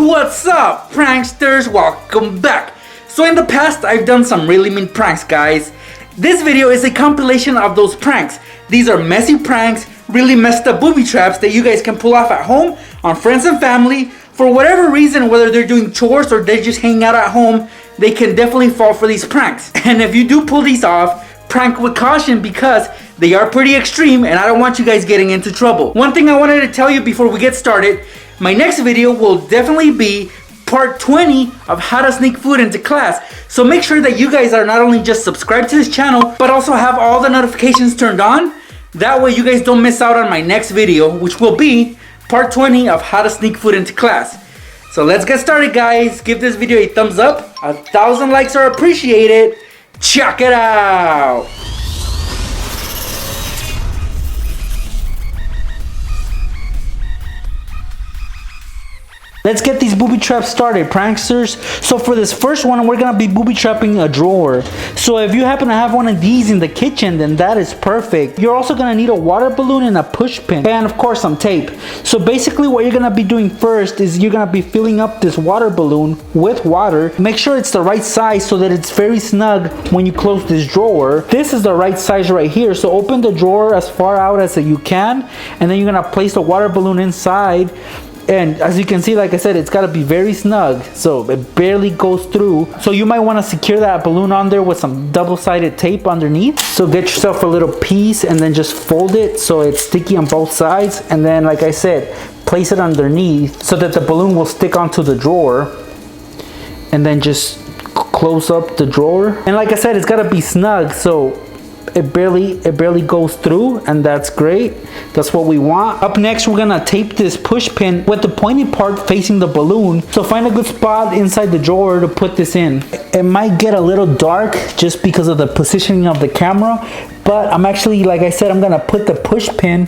What's up, pranksters? Welcome back. So in the past, I've done some really mean pranks, guys. This video is a compilation of those pranks. These are messy pranks, really messed up booby traps that you guys can pull off at home on friends and family. For whatever reason, whether they're doing chores or they're just hanging out at home, they can definitely fall for these pranks. And if you do pull these off, prank with caution because they are pretty extreme and I don't want you guys getting into trouble. One thing I wanted to tell you before we get started, my next video will definitely be part 20 of how to sneak food into class. So make sure that you guys are not only just subscribed to this channel, but also have all the notifications turned on. That way you guys don't miss out on my next video, which will be part 20 of how to sneak food into class. So let's get started, guys. Give this video a thumbs up. 1,000 likes are appreciated. Check it out. Let's get these booby traps started, pranksters. So for this first one, we're gonna be booby trapping a drawer. So if you happen to have one of these in the kitchen, then that is perfect. You're also gonna need a water balloon and a pushpin, and of course some tape. So basically what you're gonna be doing first is you're gonna be filling up this water balloon with water. Make sure it's the right size so that it's very snug when you close this drawer. This is the right size right here. So open the drawer as far out as you can, and then you're gonna place the water balloon inside. And as you can see, like I said, it's got to be very snug, so it barely goes through. So you might want to secure that balloon on there with some double-sided tape underneath. So get yourself a little piece and then just fold it so it's sticky on both sides. And then, like I said, place it underneath so that the balloon will stick onto the drawer. And then just close up the drawer. And like I said, it's got to be snug, so it barely goes through, and that's great. That's what we want. Up next, we're gonna tape this push pin with the pointy part facing the balloon. So find a good spot inside the drawer to put this in. It might get a little dark just because of the positioning of the camera, but I'm actually, like I said, I'm gonna put the push pin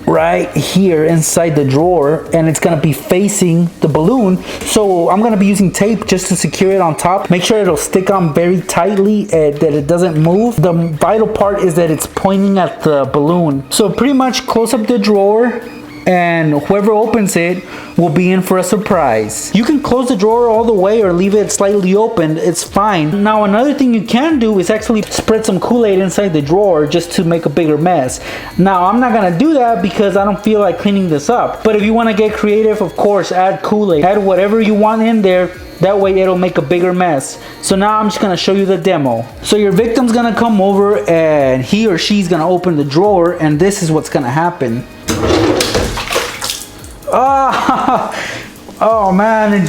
right here inside the drawer, and it's gonna be facing the balloon. So I'm gonna be using tape just to secure it on top. Make sure it'll stick on very tightly, that it doesn't move. The vital part is that it's pointing at the balloon. So pretty much close up the drawer, and whoever opens it will be in for a surprise. You can close the drawer all the way or leave it slightly open, it's fine. Now another thing you can do is actually spread some Kool-Aid inside the drawer just to make a bigger mess. Now I'm not gonna do that because I don't feel like cleaning this up. But if you wanna get creative, of course, add Kool-Aid. Add whatever you want in there. That way it'll make a bigger mess. So now I'm just gonna show you the demo. So your victim's gonna come over and he or she's gonna open the drawer, and this is what's gonna happen. Oh man,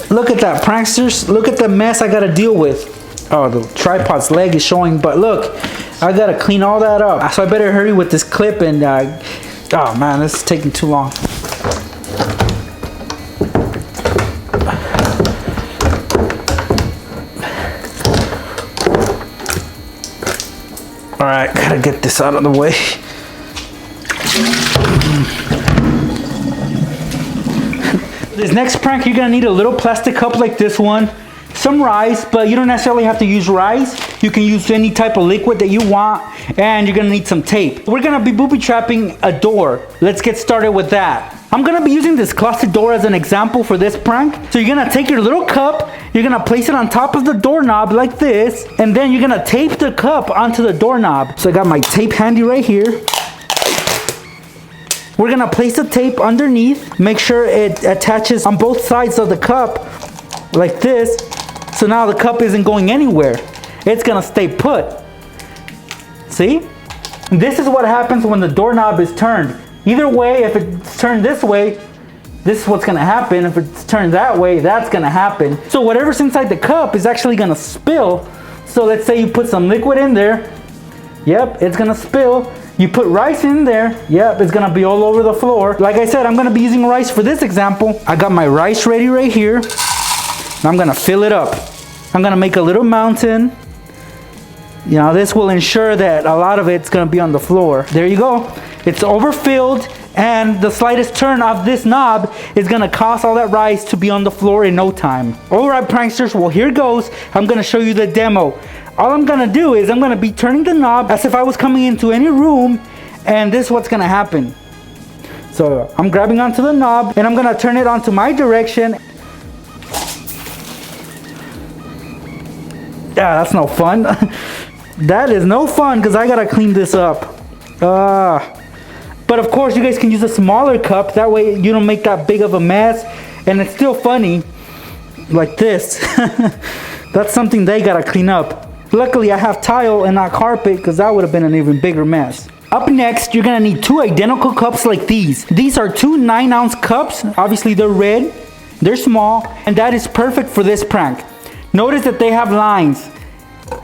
look at that, pranksters. Look at the mess I gotta deal with. Oh, the tripod's leg is showing, but look, I gotta clean all that up. So I better hurry with this clip, and oh man, this is taking too long. All right, gotta get this out of the way. This next prank, you're gonna need a little plastic cup like this one, some rice, but you don't necessarily have to use rice. You can use any type of liquid that you want, and you're gonna need some tape. We're gonna be booby trapping a door. Let's get started with that. I'm gonna be using this closet door as an example for this prank. So you're gonna take your little cup, you're gonna place it on top of the doorknob like this, and then you're gonna tape the cup onto the doorknob. So I got my tape handy right here. We're gonna place the tape underneath. Make sure it attaches on both sides of the cup like this. So now the cup isn't going anywhere. It's gonna stay put. See? This is what happens when the doorknob is turned. Either way, if it's turned this way, this is what's gonna happen. If it's turned that way, that's gonna happen. So whatever's inside the cup is actually gonna spill. So let's say you put some liquid in there. Yep, it's gonna spill. You put rice in there, yep, it's gonna be all over the floor. Like I said, I'm gonna be using rice for this example. I got my rice ready right here. I'm gonna fill it up. I'm gonna make a little mountain. You know, this will ensure that a lot of it's gonna be on the floor. There you go. It's overfilled, and the slightest turn of this knob is gonna cause all that rice to be on the floor in no time. All right, pranksters, well, here goes. I'm gonna show you the demo. All I'm gonna do is I'm gonna be turning the knob as if I was coming into any room, and this is what's gonna happen. So I'm grabbing onto the knob and I'm gonna turn it onto my direction. Yeah, that's no fun. That is no fun because I gotta clean this up. But of course you guys can use a smaller cup. That way you don't make that big of a mess. And it's still funny. Like this. That's something they gotta clean up. Luckily I have tile and not carpet because that would have been an even bigger mess. Up next, you're gonna need 2 identical cups like these. These are 2 9-ounce cups. Obviously they're red, they're small, and that is perfect for this prank. Notice that they have lines,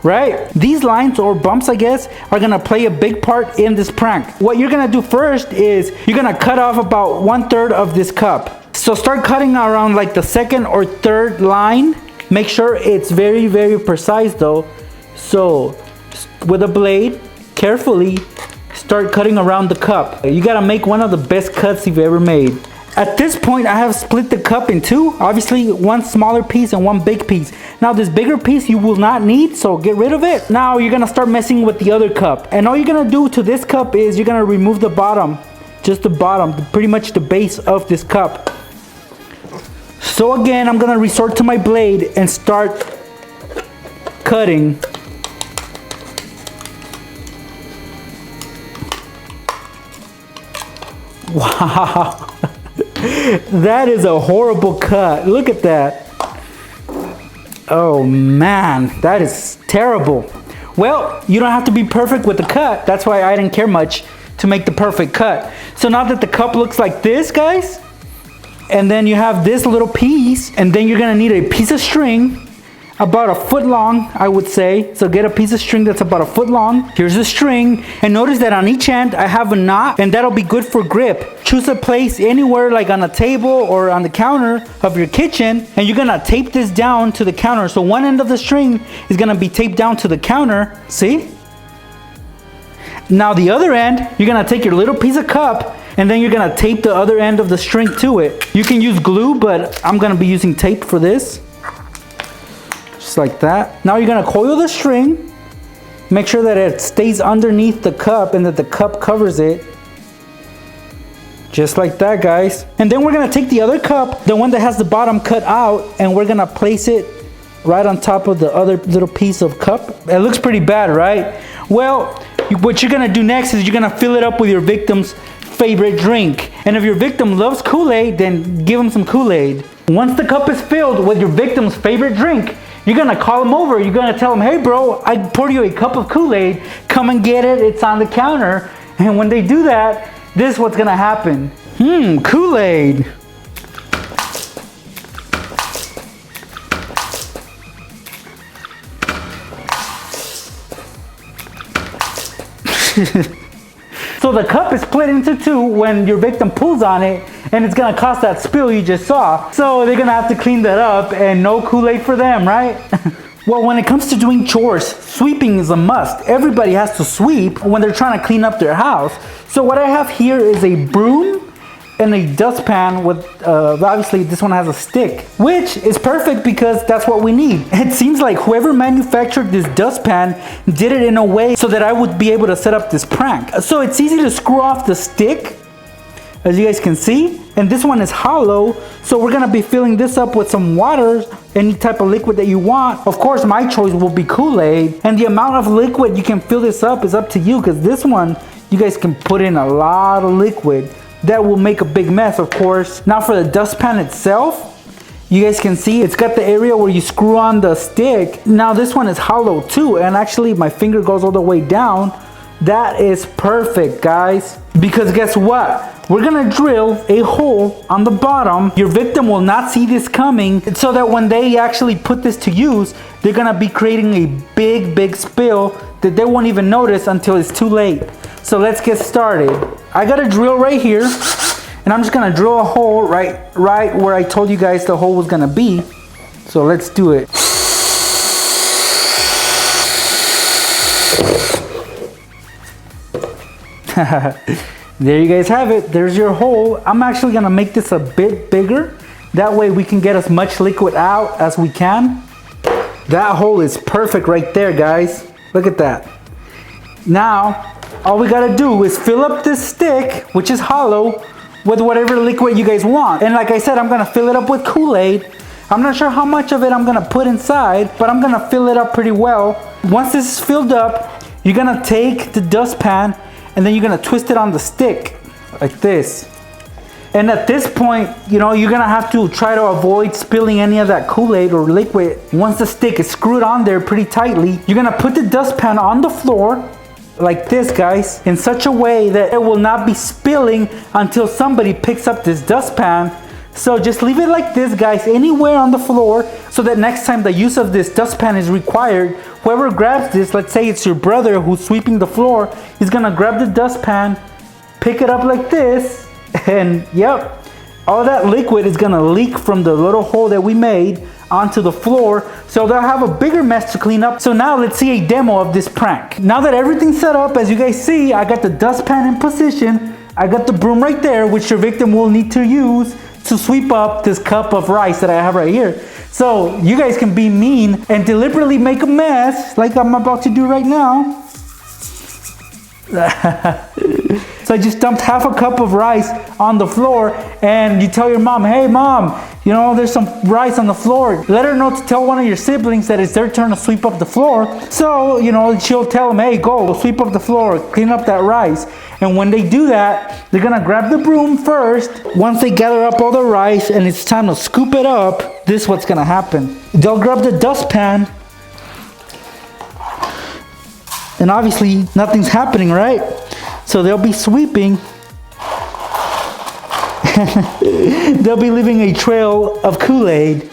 right? These lines, or bumps I guess, are gonna play a big part in this prank. What you're gonna do first is you're gonna cut off about 1/3 of this cup. So start cutting around like the 2nd or 3rd line. Make sure it's very, very precise though. So with a blade, carefully start cutting around the cup. You gotta make one of the best cuts you've ever made. At this point, I have split the cup in 2. Obviously, 1 smaller piece and 1 big piece. Now, this bigger piece you will not need, so get rid of it. Now, you're gonna start messing with the other cup. And all you're gonna do to this cup is you're gonna remove the bottom. Just the bottom, pretty much the base of this cup. So again, I'm gonna resort to my blade and start cutting. Wow. That is a horrible cut. Look at that. Oh man, that is terrible. Well, you don't have to be perfect with the cut. That's why I didn't care much to make the perfect cut. So now that the cup looks like this, guys, and then you have this little piece, and then you're gonna need a piece of string about 1 foot long, I would say. So get a piece of string that's about 1 foot long. Here's the string, and notice that on each end I have a knot, and that'll be good for grip. Choose a place anywhere, like on a table or on the counter of your kitchen, and you're gonna tape this down to the counter. So one end of the string is gonna be taped down to the counter. See? Now the other end, you're gonna take your little piece of cup, and then you're gonna tape the other end of the string to it. You can use glue, but I'm gonna be using tape for this. Just like that. Now you're gonna coil the string. Make sure that it stays underneath the cup and that the cup covers it. Just like that, guys. And then we're gonna take the other cup, the one that has the bottom cut out, and we're gonna place it right on top of the other little piece of cup. It looks pretty bad, right? Well, what you're gonna do next is you're gonna fill it up with your victim's favorite drink. And if your victim loves Kool-Aid, then give them some Kool-Aid. Once the cup is filled with your victim's favorite drink, you're gonna call them over. You're gonna tell them, hey bro, I poured you a cup of Kool-Aid. Come and get it, it's on the counter. And when they do that, this is what's gonna happen. Kool-Aid. So the cup is split into 2 when your victim pulls on it, and it's gonna cause that spill you just saw. So they're gonna have to clean that up, and no Kool-Aid for them, right? Well, when it comes to doing chores, sweeping is a must. Everybody has to sweep when they're trying to clean up their house. So what I have here is a broom and a dustpan with, obviously this one has a stick, which is perfect because that's what we need. It seems like whoever manufactured this dustpan did it in a way so that I would be able to set up this prank. So it's easy to screw off the stick, as you guys can see, and this one is hollow. So we're gonna be filling this up with some water, any type of liquid that you want. Of course, my choice will be Kool-Aid, and the amount of liquid you can fill this up is up to you, because this one, you guys can put in a lot of liquid. That will make a big mess, of course. Now for the dustpan itself, you guys can see it's got the area where you screw on the stick. Now this one is hollow too, and actually my finger goes all the way down. That is perfect, guys. Because guess what? We're gonna drill a hole on the bottom. Your victim will not see this coming, so that when they actually put this to use, they're gonna be creating a big spill that they won't even notice until it's too late. So let's get started. I got a drill right here, and I'm just gonna drill a hole right where I told you guys the hole was gonna be. So let's do it. There you guys have it. There's your hole. I'm actually gonna make this a bit bigger. That way we can get as much liquid out as we can. That hole is perfect right there, guys. Look at that. Now, all we gotta do is fill up this stick, which is hollow, with whatever liquid you guys want. And like I said, I'm gonna fill it up with Kool-Aid. I'm not sure how much of it I'm gonna put inside, but I'm gonna fill it up pretty well. Once this is filled up, you're gonna take the dustpan and then you're gonna twist it on the stick like this. And at this point, you know, you're gonna have to try to avoid spilling any of that Kool-Aid or liquid. Once the stick is screwed on there pretty tightly, you're gonna put the dustpan on the floor like this, guys, in such a way that it will not be spilling until somebody picks up this dustpan. So just leave it like this, guys, anywhere on the floor, so that next time the use of this dustpan is required, whoever grabs this, let's say it's your brother who's sweeping the floor, he's gonna grab the dustpan, pick it up like this, and yep, all that liquid is gonna leak from the little hole that we made onto the floor, so they'll have a bigger mess to clean up. So now let's see a demo of this prank. Now that everything's set up, as you guys see, I got the dustpan in position, I got the broom right there, which your victim will need to use to sweep up this cup of rice that I have right here. So you guys can be mean and deliberately make a mess like I'm about to do right now. So I just dumped half a cup of rice on the floor, and you tell your mom, hey mom, you know, there's some rice on the floor. Let her know to tell one of your siblings that it's their turn to sweep up the floor. So, you know, she'll tell them, hey, go sweep up the floor, clean up that rice. And when they do that, they're gonna grab the broom first. Once they gather up all the rice and it's time to scoop it up, this is what's gonna happen. They'll grab the dustpan, and obviously nothing's happening, right? So they'll be sweeping. They'll be leaving a trail of Kool-Aid.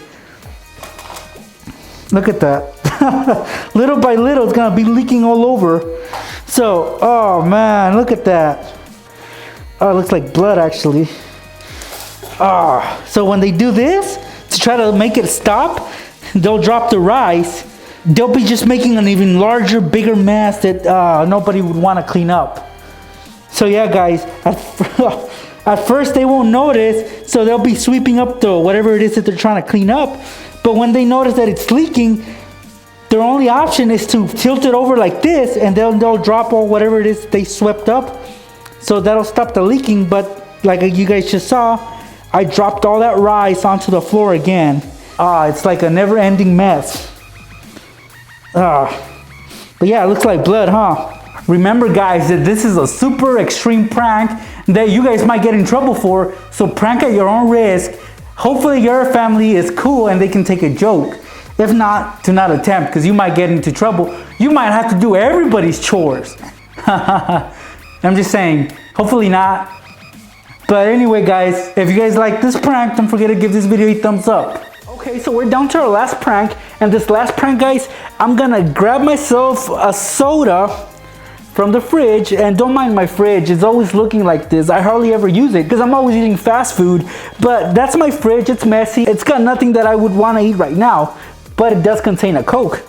Look at that. Little by little, it's gonna be leaking all over. So, oh man, look at that. Oh, it looks like blood actually. So when they do this, to try to make it stop, they'll drop the rice. They'll be just making an even larger, bigger mess that nobody would want to clean up. So yeah, guys, at first they won't notice, so they'll be sweeping up the whatever it is that they're trying to clean up. But when they notice that it's leaking, their only option is to tilt it over like this, and they'll drop all whatever it is they swept up. So that'll stop the leaking. But like you guys just saw, I dropped all that rice onto the floor again. It's like a never-ending mess. But yeah, it looks like blood, huh? Remember, guys, that this is a super extreme prank that you guys might get in trouble for. So prank at your own risk. Hopefully your family is cool and they can take a joke. If not, do not attempt, because you might get into trouble. You might have to do everybody's chores. I'm just saying, hopefully not. But anyway, guys, if you guys like this prank, don't forget to give this video a thumbs up. Okay, so we're down to our last prank. And this last prank, guys, I'm gonna grab myself a soda from the fridge, and don't mind my fridge, it's always looking like this. I hardly ever use it because I'm always eating fast food, but that's my fridge. It's messy. It's got nothing that I would want to eat right now, but it does contain a Coke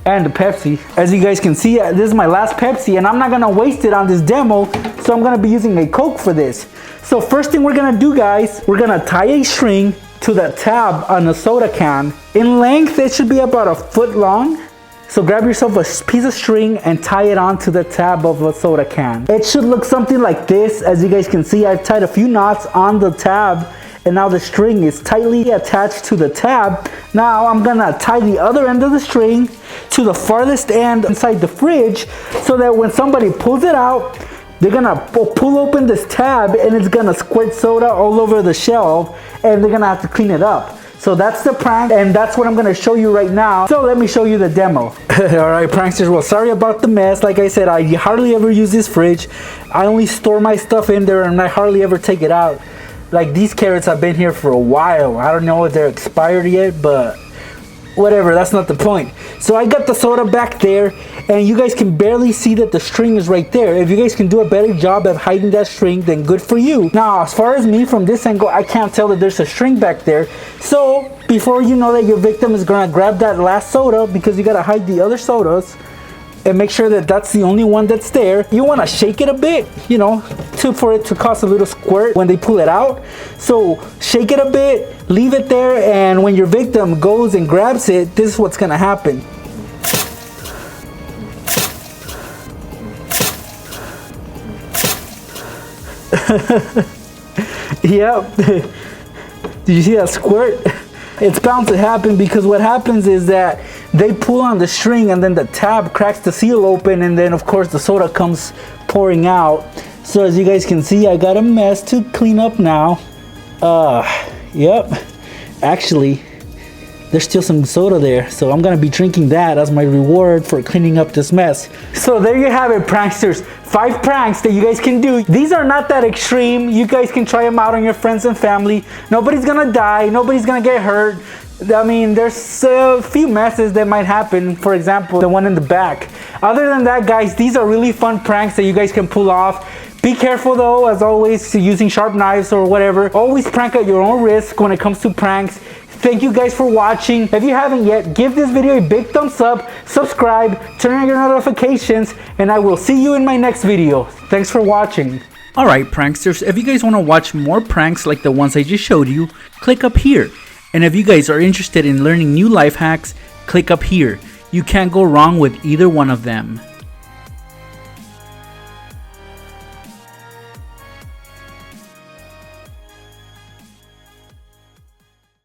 and a Pepsi. As you guys can see, this is my last Pepsi, and I'm not gonna waste it on this demo, so I'm gonna be using a Coke for this. So first thing we're gonna do, guys, we're gonna tie a string to the tab on the soda can. In length, it should be about a foot long. So grab yourself a piece of string and tie it onto the tab of a soda can. It should look something like this. As you guys can see, I've tied a few knots on the tab, and now the string is tightly attached to the tab. Now I'm gonna tie the other end of the string to the farthest end inside the fridge, so that when somebody pulls it out, they're gonna pull open this tab and it's gonna squirt soda all over the shelf, and they're gonna have to clean it up. So that's the prank, and that's what I'm gonna show you right now. So let me show you the demo. All right, pranksters, well, sorry about the mess. Like I said, I hardly ever use this fridge. I only store my stuff in there, and I hardly ever take it out. Like, these carrots have been here for a while. I don't know if they're expired yet, but whatever, that's not the point. So I got the soda back there, and you guys can barely see that the string is right there. If you guys can do a better job of hiding that string, then good for you. Now, as far as me, from this angle, I can't tell that there's a string back there. So before you know that your victim is gonna grab that last soda, because you gotta hide the other sodas, and make sure that that's the only one that's there, you want to shake it a bit, you know, for it to cause a little squirt when they pull it out. So shake it a bit, leave it there, and when your victim goes and grabs it, this is what's gonna happen. Yep. Did you see that squirt? It's bound to happen because what happens is that they pull on the string and then the tab cracks the seal open, and then of course the soda comes pouring out. So as you guys can see, I got a mess to clean up now. Yep. Actually, there's still some soda there, so I'm gonna be drinking that as my reward for cleaning up this mess. So there you have it, pranksters. 5 pranks that you guys can do. These are not that extreme. You guys can try them out on your friends and family. Nobody's gonna die. Nobody's gonna get hurt. I mean, there's a few messes that might happen. For example, the one in the back. Other than that, guys, these are really fun pranks that you guys can pull off. Be careful though, as always, using sharp knives or whatever. Always prank at your own risk when it comes to pranks. Thank you guys for watching. If you haven't yet, give this video a big thumbs up, subscribe, turn on your notifications, and I will see you in my next video. Thanks for watching. Alright pranksters, if you guys want to watch more pranks like the ones I just showed you, click up here. And if you guys are interested in learning new life hacks, click up here. You can't go wrong with either one of them.